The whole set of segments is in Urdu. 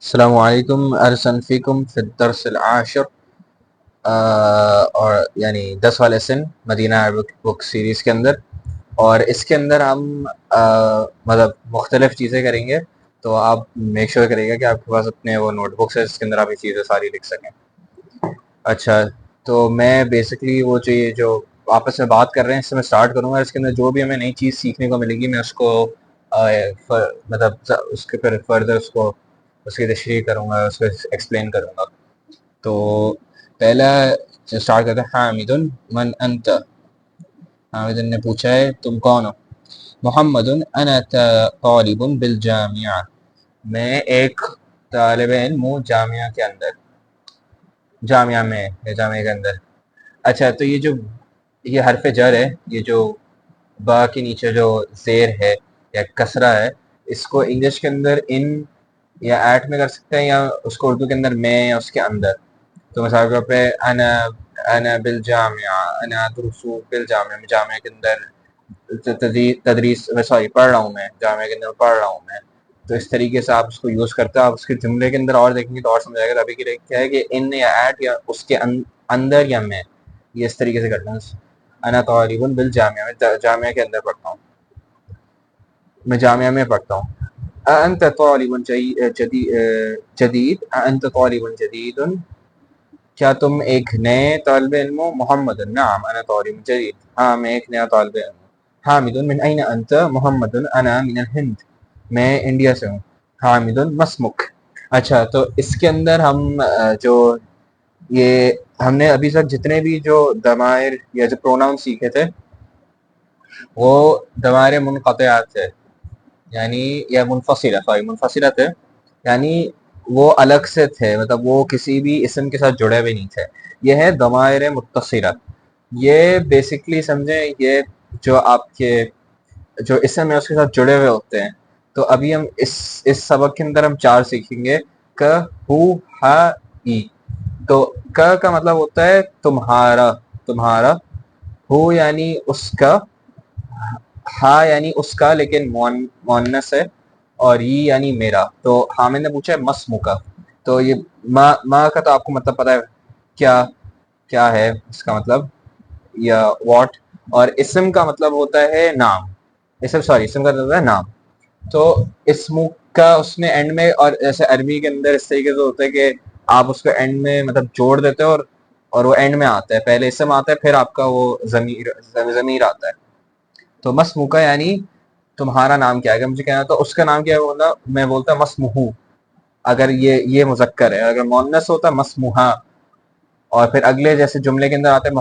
السلام علیکم، ارسن فیکم فی الدرس العاشر، اور یعنی 10 والا لیسن مدینہ عربک بک سیریز کے اندر. اور اس کے اندر ہم مطلب مختلف چیزیں کریں گے، تو آپ میک شیور کریں گے کہ آپ کے پاس اپنے وہ نوٹ بکس ہے جس کے اندر آپ یہ چیزیں ساری لکھ سکیں. اچھا، تو میں بیسکلی وہ یہ جو آپس میں بات کر رہے ہیں اس سے میں اسٹارٹ کروں گا. اس کے اندر جو بھی ہمیں نئی چیز سیکھنے کو ملے گی میں اس کو مطلب اس کے پھر فردر اس کی تشریح کروں گا، اس کو ایکسپلین کروں گا. تو پہلا اسٹارٹ کرتے ہیں. حامد من انت. حامد نے پوچھا ہے تم کون ہو؟ محمد انا طالب بالجامعہ. میں ایک طالب علم ہوں جامعہ کے اندر، جامعہ میں یا جامعہ کے اندر. اچھا، تو یہ حرف جر ہے. یہ جو با کے نیچے جو زیر ہے یا کسرہ ہے، اس کو انگلش کے اندر ان یا ایٹ میں کر سکتے ہیں، یا اس کو اردو کے اندر میں یا اس کے اندر. تو مثال کے طور پہ انا بالجامعہ، انا درسو بالجامعہ، میں جامعہ کے اندر تدریس پڑھ رہا ہوں، میں جامعہ کے اندر پڑھ رہا ہوں میں. تو اس طریقے سے آپ اس کو یوز کرتے ہیں. آپ اس کے جملے کے اندر اور دیکھیں گے تو اور سمجھ آئے گا. ابھی کے لیے کیا ہے کہ ان یا ایٹ یا اس کے اندر یا میں، یہ اس طریقے سے کرتے ہیں. انا طالب بالجامعہ، میں جامعہ کے اندر پڑھتا ہوں، میں جامعہ میں پڑھتا ہوں. انت طالب جدید، انت طالب جدید، کیا تم ایک نئے طالب علم ہو؟ محمد نعم انا طالب جدید، ہاں میں ایک نیا طالب علم ہوں. حامد من این انت؟ محمد انا من الہند، میں انڈیا سے ہوں. حامد مسمک. اچھا، تو اس کے اندر ہم جو یہ ہم نے ابھی تک جتنے بھی جو ضمائر یا جو پروناؤن سیکھے تھے وہ ضمائر منقطعات ہے، یعنی یا منفصلہ تھے، یعنی وہ الگ سے تھے، مطلب وہ کسی بھی اسم کے ساتھ جڑے ہوئے نہیں تھے. یہ ہے ضمائر متصلہ. یہ بیسکلی سمجھیں، یہ جو آپ کے جو اسم ہے اس کے ساتھ جڑے ہوئے ہوتے ہیں. تو ابھی ہم اس سبق کے اندر ہم 4 سیکھیں گے. ک، ہو، ہا، ای. تو ک کا مطلب ہوتا ہے تمہارا، تمہارا. ہو یعنی اس کا، ہا یعنی اس کا لیکن مؤنث ہے، اور یہ یعنی میرا. تو حامد نے پوچھا ہے مسمو کا، تو یہ ما کا تو آپ کو مطلب پتا ہے کیا ہے اس کا مطلب، یا واٹ. اور اسم کا مطلب ہوتا ہے نام. اسم کا مطلب ہے نام. تو اسمو کا اس میں اینڈ میں، اور جیسے عربی کے اندر اس طریقے سے ہوتا ہے کہ آپ اس کو اینڈ میں مطلب جوڑ دیتے ہو، اور وہ اینڈ میں آتا ہے. پہلے اسم آتا ہے پھر آپ کا وہ ضمیر آتا ہے. تو مسمو کا یعنی تمہارا نام کیا ہے. اگر مجھے کہنا تو اس کا نام کیا ہے، میں بولتا مسموہو. اگر یہ مذکر ہے. اگر مؤنث ہوتا مسموہا. اور پھر اگلے جیسے جملے کے اندر آتا ہے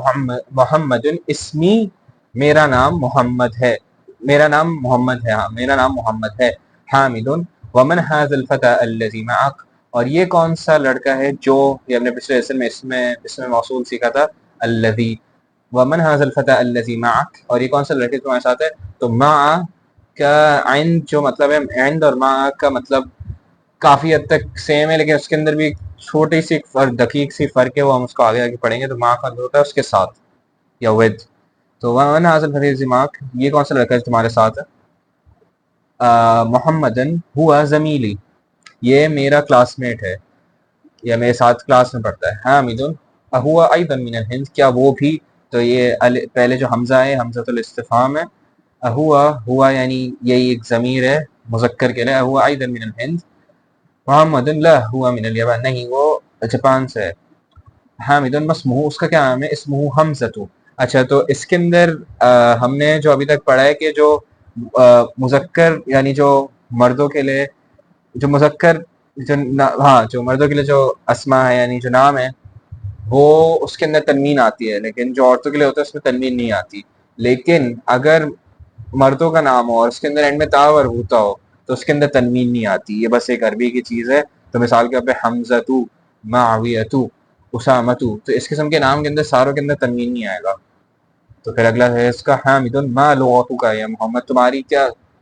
محمد اسمی، میرا نام محمد ہے، میرا نام محمد ہے، ہاں میرا نام محمد ہے. حامد ومن هذا الفتى الذي معك، اور یہ کون سا لڑکا ہے جو، یہ ہم نے پچھلے لیسن میں اس میں موصول سیکھا تھا الذي. ومن هذا الفتى الذي معك، اور یہ کون سا لڑکے تمہارے ساتھ ہے. تو مع کا عند جو مطلب ہے، عند اور مع کا مطلب کافی حد تک سیم ہے، لیکن اس کے اندر بھی چھوٹی سی دقیق سی فرق ہے، وہ ہم اس کو آگے پڑھیں گے. تو مع کا ہوتا ہے اس کے ساتھ یا ود. تو ومن هذا الفتى الذي معك، یہ کون سا لڑکا ہے تمہارے ساتھ ہے. محمدن ہوا زمیلی، یہ میرا کلاس میٹ ہے یا میرے ساتھ کلاس میں پڑھتا ہے. حامد اہوا ایضا من الہند، کیا وہ بھی. تو یہ پہلے جو حمزہ ہے حمزۃ الاستفہام ہے. اہوا، ہوا یعنی یہی ایک ضمیر ہے مذکر کے لیے. اہوا ایضا من الہند. محمد لا ہوا من الیمن، نہیں وہ جاپان سے ہے. حامد مسموہ، اس کا کیا نام ہے. اسمہ حمزۃ. اچھا، تو اس کے اندر ہم نے جو ابھی تک پڑھا ہے کہ جو مذکر یعنی جو مردوں کے لیے جو مذکر جو مردوں کے لیے جو اسما ہے یعنی جو نام ہے وہ اس کے اندر تنوین آتی ہے، لیکن جو عورتوں کے لیے ہوتا ہے اس میں تنوین نہیں آتی. لیکن اگر مردوں کا نام ہو اور اس کے اندر اینڈ میں تا مربوطہ ہو تو اس کے اندر تنوین نہیں آتی. یہ بس ایک عربی کی چیز ہے. تو مثال کے طور پہ حمزۃ، معاویۃ، اسامۃ، تو اس قسم کے نام کے اندر ساروں کے اندر تنوین نہیں آئے گا. تو پھر اگلا ہے اس کا. حامد ما لغتک یا محمد،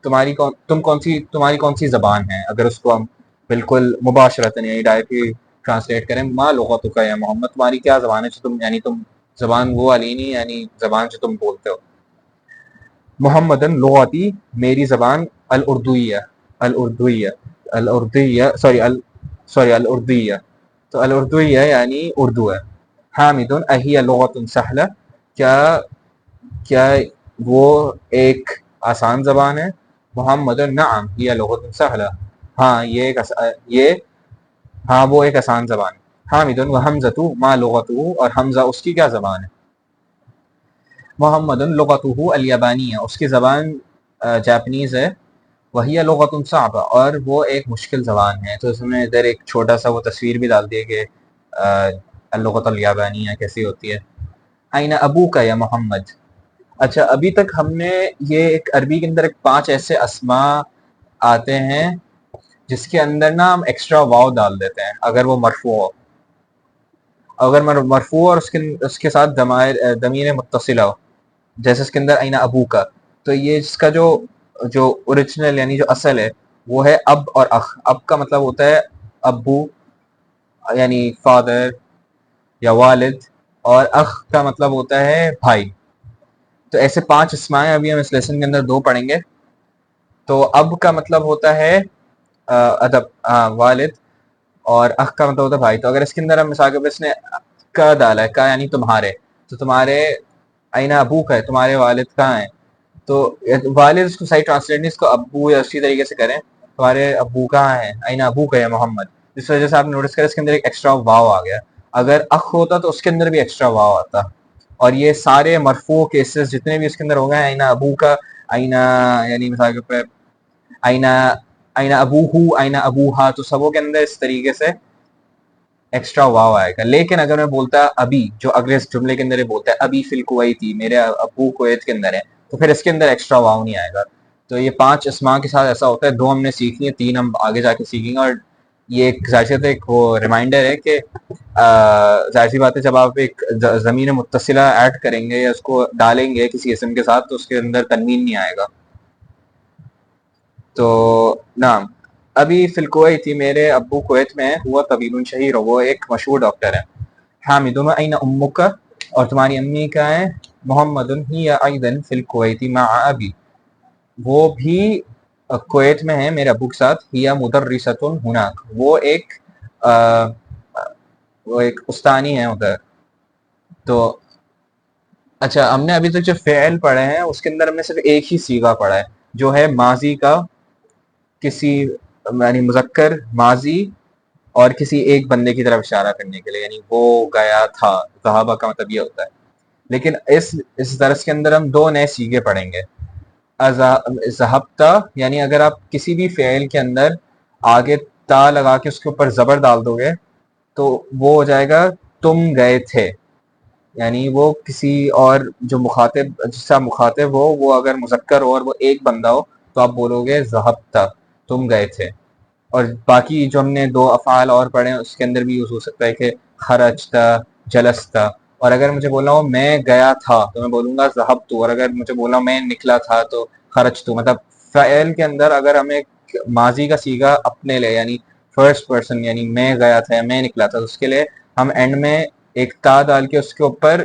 تمہاری کون سی زبان ہے. اگر اس کو ہم بالکل مباشرتاً یعنی ڈائریکٹلی ٹرانسلیٹ کریں، ما لغتک یا محمد، تمہاری کیا زبان ہے. یعنی تم زبان وہ والی نہیں، یعنی زبان جو تم بولتے ہو. محمدن میری زبان الاردویہ، سوری الاردیہ، تو الاردیہ یعنی اردو ہے. حامد اہی لغۃ سہلہ، کیا کیا وہ ایک آسان زبان ہے؟ محمد نعم ہی لغۃ سہلہ، ہاں یہ ہاں وہ ایک آسان زبان ہے. حامد و حمزۃ ما لغتہ، اور حمزہ اس کی کیا زبان ہے؟ محمد لغتہ الیابانیہ، اس کی زبان جاپنیز ہے. وہی لغۃ صعبہ، اور وہ ایک مشکل زبان ہے. تو اس میں ادھر ایک چھوٹا سا وہ تصویر بھی ڈال دی ہے کہ اللغۃ الیابانیہ کیسی ہوتی ہے. آئین ابو کا یا محمد. اچھا ابھی تک ہم نے یہ ایک عربی کے اندر ایک 5 ایسے اسماء آتے ہیں جس کے اندر نا ہم ایکسٹرا واو ڈال دیتے ہیں اگر وہ مرفوع ہو. اگر مرفوع اور اس کے ساتھ ضمیر متصلہ ہو، جیسے اس کے اندر آئین ابو کا، تو یہ اس کا جو اوریجنل یعنی جو اصل ہے وہ ہے اب اور اخ. اب کا مطلب ہوتا ہے ابو یعنی فادر یا والد، اور اخ کا مطلب ہوتا ہے بھائی. تو ایسے 5 اسماء ہیں، ابھی ہم اس لیسن کے اندر 2 پڑھیں گے. تو اب کا مطلب ہوتا ہے ادب والد، اور اخ کا مطلب ہوتا ہے بھائی. تو اگر اس کے اندر ہم مثال کے اس نے کا ڈالا ہے، کا یعنی تمہارے، تو تمہارے آئین ابو کا ہے، تمہارے والد کہاں ہیں؟ تو والد اس کو صحیح ٹرانسلیٹ نہیں، اس کو ابو یا اسی طریقے سے کریں، تمہارے ابو کہاں ہیں؟ آئین ابو کا ہے محمد. جس وجہ سے آپ نوٹس کریں اس کے اندر ایک ایکسٹرا واو آ گیا. اگر اخ ہوتا تو اس کے اندر بھی ایکسٹرا واو آتا. اور یہ سارے مرفوع کیسز جتنے بھی اس کے اندر ہو گئے، آئین ابو کا، آئین یعنی مثال کے اوپر آئین ابو ہو، آئین ابو ہا، تو سبوں کے اندر اس طریقے سے ایکسٹرا واو آئے گا. لیکن اگر میں بولتا ابھی، جو اگلے اس جملے کے اندر بولتا ہے ابھی فی الکویتی، میرے ابو کویت کے اندر ہے، تو پھر اس کے اندر ایکسٹرا واو نہیں آئے گا. تو یہ 5 اسماء کے ساتھ ایسا ہوتا ہے. 2 ہم نے سیکھ لی ہیں، 3 ہم آگے جا کے سیکھیں گے. اور یہ ایک ظاہر سی بات ہے، ایک وہ ریمائنڈر ہے کہ ظاہر سی بات ہے جب آپ ایک ضمیر متصلہ ایڈ کریں گے یا اس کو ڈالیں گے کسی اسم کے ساتھ تو اس کے اندر تنوین نہیں آئے گا. تو نام ابھی فی الکویت تھی، میرے ابو کویت میں ہے. ہوا طبیب شہیر، وہ ایک مشہور ڈاکٹر ہے. حامد این امک، اور تمہاری امی کا ہے؟ محمد ہی ایضا فی الکویت مع ابی، وہ بھی کویت میں ہے میرے ابو کے ساتھ. ہی مدرسۃ ہناک، وہ ایک استانی ہے ادھر. تو اچھا ہم نے ابھی تک جو فعل پڑھے ہیں اس کے اندر ہم نے صرف ایک ہی صیغہ پڑھا ہے جو ہے ماضی کا، کسی یعنی مذکر ماضی اور کسی ایک بندے کی طرف اشارہ کرنے کے لیے، یعنی وہ گیا تھا. صحابہ کا مطلب یہ ہوتا ہے. لیکن اس درس کے اندر ہم 2 نئے صیغے پڑھیں گے. ذہبتا، یعنی اگر آپ کسی بھی فعل کے اندر آگے تا لگا کے اس کے اوپر زبر ڈال دو گے تو وہ ہو جائے گا تم گئے تھے. یعنی وہ کسی اور جو مخاطب، جس سے مخاطب ہو، وہ اگر مذکر ہو اور وہ ایک بندہ ہو تو آپ بولو گے ذہبتا، تم گئے تھے. اور باقی جو ہم نے 2 افعال اور پڑھے اس کے اندر بھی یوز ہو سکتا ہے کہ خرجتا، جلستا. اور اگر مجھے بولنا ہو میں گیا تھا تو میں بولوں گا ذہبتو، اور اگر مجھے بولنا ہو میں نکلا تھا تو خرجتو. مطلب فعل کے اندر اگر ہمیں ماضی کا صیغہ اپنے لے یعنی فرسٹ پرسن، یعنی میں گیا تھا یا میں نکلا تھا، تو اس کے لیے ہم اینڈ میں ایک تا ڈال کے اس کے اوپر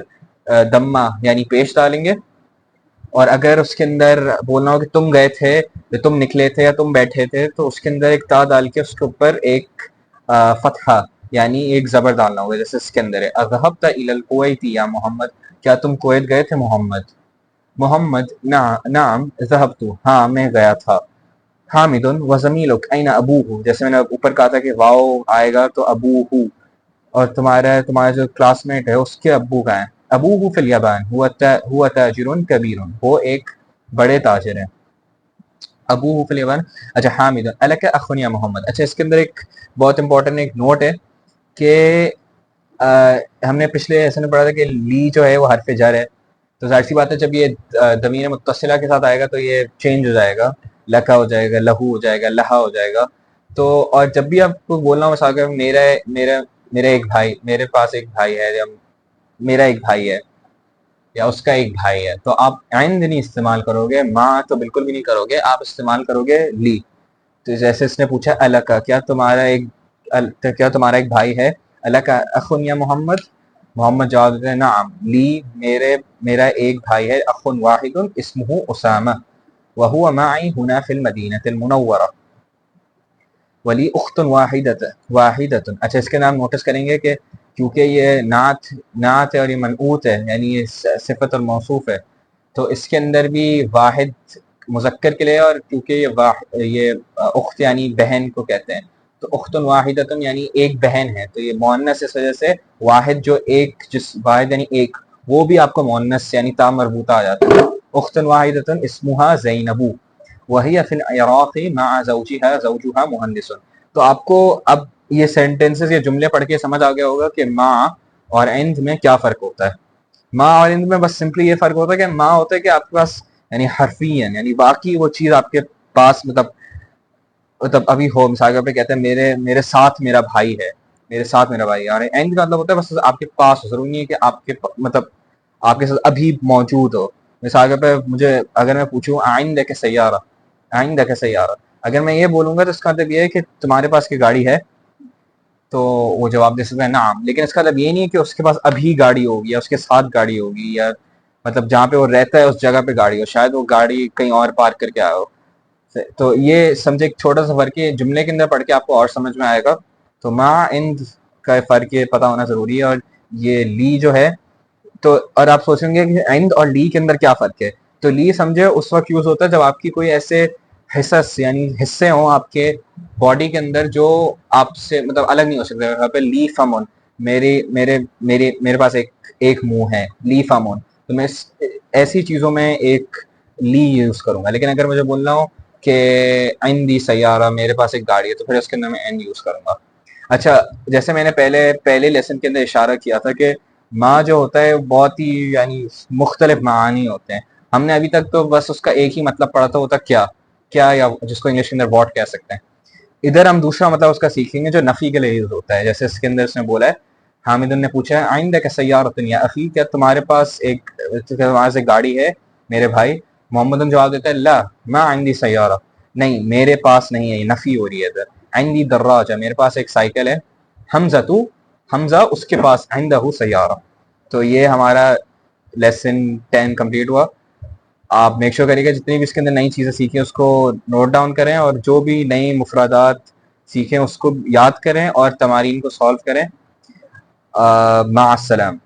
دمہ یعنی پیش ڈالیں گے. اور اگر اس کے اندر بولنا ہو کہ تم گئے تھے یا تم نکلے تھے یا تم بیٹھے تھے تو اس کے اندر ایک تا ڈال کے اس کے اوپر ایک فتحہ یعنی ایک زبر ڈالنا ہوگا. جیسے اس کے اندر ہے اذهبت الى الكويت یا محمد، کیا تم کویت گئے تھے محمد؟ محمد نعم ذهبت، ہاں میں گیا تھا. حامد وزمیلک این ابوہ، جیسے میں نے اوپر کہا تھا کہ واو آئے گا تو ابوہ، اور تمہارا جو کلاس میٹ ہے اس کے ابو کا ہے. ابوہ فی الیابان ہوا تاجر کبیر، وہ ایک بڑے تاجر ہیں. ابوہ فی الیابان. اچھا حامد الک اخ یا محمد. اچھا اس کے اندر ایک بہت امپورٹنٹ ایک نوٹ ہے کہ ہم نے پچھلے ایسے میں پڑھا تھا کہ لی جو ہے وہ حرف جر ہے. تو ظاہر سی بات ہے جب یہ ضمیر متصلہ کے ساتھ آئے گا تو یہ چینج ہو جائے گا، لکا ہو جائے گا، لہو ہو جائے گا، لہا ہو جائے گا. تو اور جب بھی آپ کو بولنا ہو مثال کہ میرا ایک بھائی، میرے پاس ایک بھائی ہے، یا میرا ایک بھائی ہے یا اس کا ایک بھائی ہے، تو آپ عند نہیں استعمال کرو گے، ماں تو بالکل بھی نہیں کرو گے، آپ استعمال کرو گے لی. تو جیسے اس نے پوچھا الکا، کیا تمہارا ایک بھائی ہے؟ الکا اخ یا محمد. محمد جواب دیتے ہیں نعم لی، میرا ایک بھائی ہے، اخ واحد اسمہ اسامہ وہو معی ہنا فی المدینہ المنورہ. ولی اختن واحدۃ. اچھا اس کے نام نوٹس کریں گے کہ کیونکہ یہ نعت ہے اور یہ منعوت ہے یعنی یہ صفت اور موصوف ہے تو اس کے اندر بھی واحد مذکر کے لیے اور کیونکہ یہ اخت یعنی بہن کو کہتے ہیں تو اخت واحدۃ یعنی ایک بہن ہے تو یہ مؤنث اس وجہ سے واحد جو ایک جس واحد یعنی ایک وہ بھی آپ کو مؤنث یعنی تا مربوطہ آ جاتا ہے. اخت واحدۃ اسمها زینب وہی فی العراق مع زوجها مہندس. تو آپ کو اب یہ سینٹینسز یہ جملے پڑھ کے سمجھ آ گیا ہوگا کہ ماں اور عند میں کیا فرق ہوتا ہے. ماں اور عند میں بس سمپلی یہ فرق ہوتا ہے کہ ماں ہوتا ہے کہ آپ کے پاس یعنی حرفین یعنی باقی وہ چیز آپ کے پاس مطلب ابھی ہو مثال پہ کہتے ہیں میرے ساتھ میرا بھائی ہے میرے ساتھ میرا بھائی اور عند کا مطلب ہوتا ہے بس آپ کے پاس ہو ضروری نہیں ہے کہ آپ کے مطلب آپ کے ساتھ ابھی موجود ہو. مثال پہ مجھے اگر میں پوچھوں عندک سیارہ عندک سیارہ اگر میں یہ بولوں گا تو اس کا مطلب یہ ہے کہ تمہارے پاس کی گاڑی ہے تو وہ جواب دے سکتا ہے نعم لیکن اس کا مطلب یہ نہیں ہے کہ اس کے پاس ابھی گاڑی ہوگی یا اس کے ساتھ گاڑی ہوگی یا مطلب جہاں پہ وہ رہتا ہے اس جگہ پہ گاڑی ہو شاید وہ گاڑی کہیں اور پارک کر کے آیا ہو. تو یہ سمجھے ایک چھوٹا سا فرق ہے جملے کے اندر پڑھ کے آپ کو اور سمجھ میں آئے گا. تو ماں عند کا فرق یہ پتہ ہونا ضروری ہے اور یہ لی جو ہے تو اور آپ سوچیں گے کہ عند اور لی کے اندر کیا فرق ہے تو لی سمجھے اس وقت یوز ہوتا ہے جب آپ کی کوئی ایسے حصص یعنی حصے ہوں آپ کے باڈی کے اندر جو آپ سے مطلب الگ نہیں ہو سکتے. یہاں پہ لی فمون میرے پاس ایک منہ ہے لی فمون تو میں ایسی چیزوں میں ایک لی یوز کروں گا. لیکن اگر مجھے بولنا ہو کہ عندی سیارہ میرے پاس ایک گاڑی ہے تو پھر اس کے اندر میں عند یوز کروں گا. اچھا جیسے میں نے پہلے لیسن کے اندر اشارہ کیا تھا کہ ماں جو ہوتا ہے بہت ہی یعنی مختلف معانی ہوتے ہیں. ہم نے ابھی تک تو بس اس کا ایک ہی مطلب پڑھا تھا ہوتا کیا یا جس کو انگلش کے اندر واٹ کہہ سکتے ہیں. ادھر ہم دوسرا مطلب اس کا سیکھیں گے جو نفی کے لیے یوز ہوتا ہے. جیسے اس کے اندر اس نے بولا ہے حامد نے پوچھا ہے عندک سیارۃ یا اخی کیا تمہارے پاس ایک گاڑی ہے میرے بھائی. محمد جواب دیتا ہے لا ما عندی سیارہ نہیں میرے پاس نہیں ہے یہ نفی ہو رہی ہے ادھر. عندی دراجہ میرے پاس ایک سائیکل ہے. حمزہ اس کے پاس عندہ سیارہ. تو یہ ہمارا لیسن 10 کمپلیٹ ہوا. آپ میک شور کریے گا جتنی بھی اس کے اندر نئی چیزیں سیکھیں اس کو نوٹ ڈاؤن کریں اور جو بھی نئی مفردات سیکھیں اس کو یاد کریں اور تمارین کو سالو کریں. مع السلام.